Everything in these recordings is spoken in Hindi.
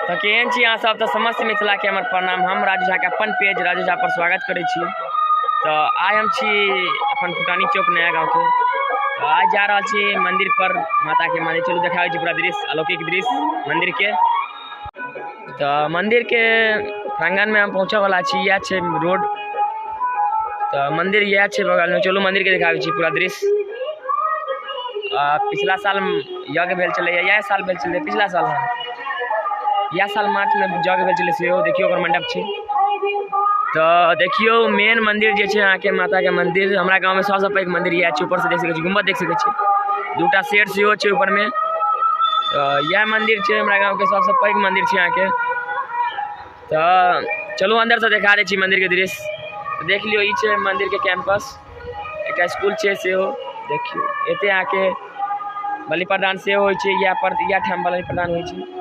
तो केहन छी अहाँ सब। तो समस्त मिथिला के हमर प्रणाम। हम राजू झा के अपन पेज राजू झा पर स्वागत करै छी। तो आज हम छी अपन फुटानी चौक नया गाँव के। तो आज जा रहा छी मंदिर पर, माता के मंदिर। चलू देखाबै छी पूरा दृश्य, अलौकिक दृश्य मंदिर के। तो मंदिर के प्रांगण में हम पहुँचे वाला छी। यह छे रोड। तो मंदिर यह छे बगल में। चलू मंदिर के देखाबै छी पूरा दृश्य। पिछला साल यज्ञ भेल चले, यह साल भेल चले, पिछला साल यह साल मार्च में यज्ञ भेल चले से देखियो ओकर मंडप छे। तो देखियो मेन मंदिर जे छे यहाँ के माता के मंदिर। हमारा गांव में सबसे पैघ मंदिर यह छे। ऊपर से देख सके छी, गुम्बद देख सके छी, दूटा शेर सेहो छे ऊपर में। तो यह मंदिर छे हमारा गांव के सबसे पैघ मंदिर छे यहाँ के। तो चलो अंदर से दिखा दे छी मंदिर के दृश्य। देख लियो, ई छे मंदिर के कैंपस। एक स्कूल छे सेहो देखियो। एते आके बलि प्रदान से होय छे। या ठाम बलि प्रदान होय छे।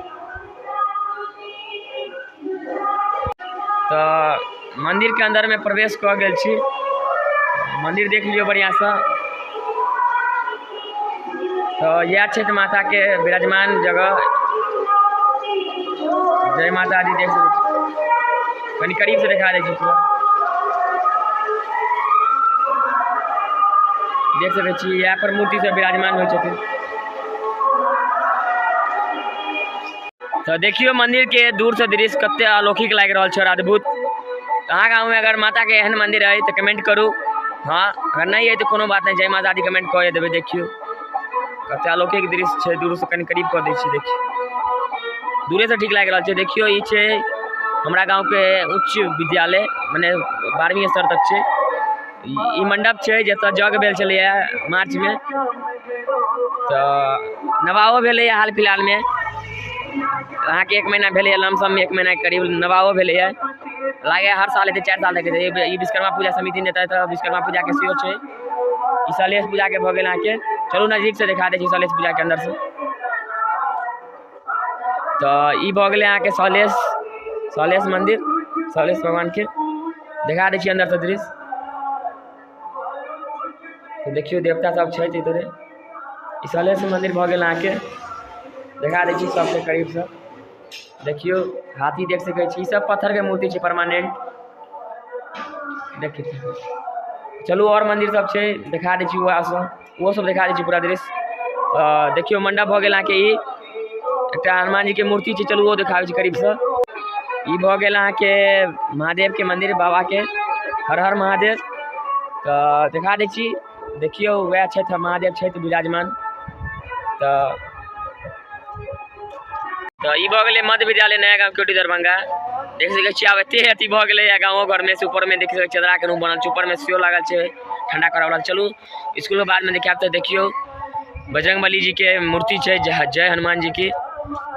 तो मंदिर के अंदर में प्रवेश कर गेल छी। मंदिर देख लियो बढ़िया सा। तो यह छे माता के विराजमान जगह। जय माता दी देख सके छी। कनी करीब से दिखा दे छी पूरा। देख सके छी यहाँ पर मूर्ति से विराजमान होय छथिन। तो देखियो मंदिर के दूर से दृश्य कते अलौकिक लाग रहल छे और अद्भुत। अहाँ गाँव में अगर माता के एहन मंदिर है तो कमेंट करू। हाँ, अगर नहीं है तो कोनो बात नहीं, जय माता दी कमेंट कर देवे। देखियो कते अलौकिक दृश्य छे। दूर से कनी करीब कर दै छी। देखियो दूरे से ठीक लाग रहल छे। देखियो ई छे हमरा गाँव के उच्च विद्यालय, माने 12वीं स्तर तक छे। ई मंडप छे जतऽ यज्ञ भेल छले मार्च में। तो नवाहो भेले हाल फिलहाल में। अहाँ के 1 महीना भेले, लमसम में 1 महीना के करीब नवाहो भेले। लागे हर साल एते 4 साल तक ई विश्वकर्मा पूजा समिति ने तो विश्वकर्मा पूजा के सेहो छे। ई सलेश पूजा के भ गेल अहाँ के। चलू नजदीक से दिखा दे छी सलेश पूजा के अंदर से। तो ई भ गेले अहाँ के सलेश मंदिर, सलेश भगवान के दिखा दे छी अंदर से दृश्य। तो देखियो देवता सब छे इधरे। ई सलेश मंदिर भ गेल अहाँ के। दिखा दे छी सबसे करीब से। देखियो हाथी देख सके छी। सब पत्थर के मूर्ति छे परमानेंट। देखियो चलू और मंदिर सब छे दिखा दे छी। वो सब दिखा दे छी पूरा दृश्य। देखियो मंडप भ गेल अहाँ के। ई एकटा हनुमान जी के मूर्ति छे। चलू वो दिखाबै छी करीब से। ई भ गेल अहाँ के महादेव के मंदिर, बाबा के। हर हर महादेव। तो दिखा दे छी। देखियो वह छे महादेव छे विराजमान। तो ई भ गेले मध्य विद्यालय नया गाँव कोटी दरभंगा। देख सके छी आब एते अथी भ गेले गाँव घर में से। ऊपर में देख सके चदरा के रूम बनल छे, ऊपर में सीओ लागल छे ठंडा करे वाला। चलू स्कूल के बाद में दिखाब। तो देखियो बजरंगबली जी के मूर्ति छे, जय हनुमान जी की।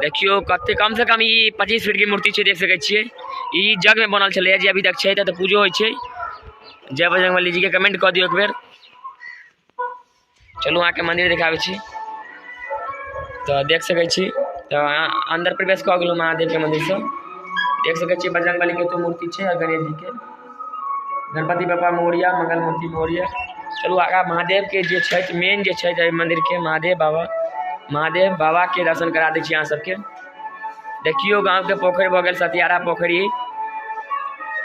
देखियो कते कम से कम ई 25 फीट की मूर्ति छे। देख सके छिए ई जग में बनल छले जे अभी तक छे। तो पूजो होय छे। जय बजरंगबली जी के कमेंट कर दियो एक बेर। चलू अहाँ के मंदिर दिखाबै छी। तो देख सके छी। तो अंदर प्रवेश कर गेलू महादेव के मंदिर से। देख सके छी बजरंगबली के तो मूर्ति छे और गणेश जी के, गणपति बाबा मोरिया, मंगल मूर्ति मोरिया। चलू आगा महादेव के जे छे मेन जे छे मंदिर के महादेव बाबा के दर्शन करा दे छी अहाँ सबके। देखियो गांव के पोखर भ गेल सतियारा पोखरी।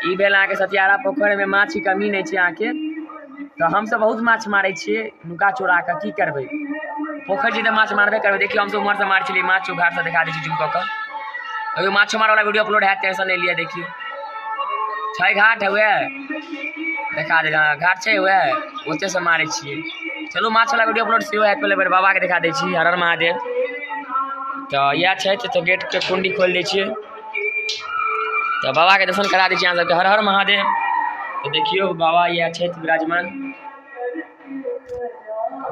ई भेल अहाँ के सतियारा पोखर में माछ की कमी नहीं छे अहाँ के। तो हम सब बहुत माछ मारे छिए नुका चोरा के। की करबे, पोखर जी तो माछ मारबे करबे। देखियो हम सब उमर से मार छलिए माछ। उघार से दिखा दे छी जूम क। अभी माछ मारे वाला वीडियो अपलोड है, टेंशन नहीं लिया। देखियो छय घाट है वे दिखा दे। घाट छे वे ओते से मारे छिए। चलो माछ वाला वीडियो अपलोड सेहो है। पहले बेर बाबा के दिखा दे छी। हर हर महादेव। तो यह छे तो गेट के कुंडी खोल दे छिए। तो बाबा के दर्शन करा दे छी अहाँ सबके। हर हर महादेव। तो देखियो बाबा यह छे विराजमान।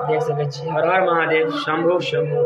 देख सके छी हर हर महादेव, शंभु शंभु।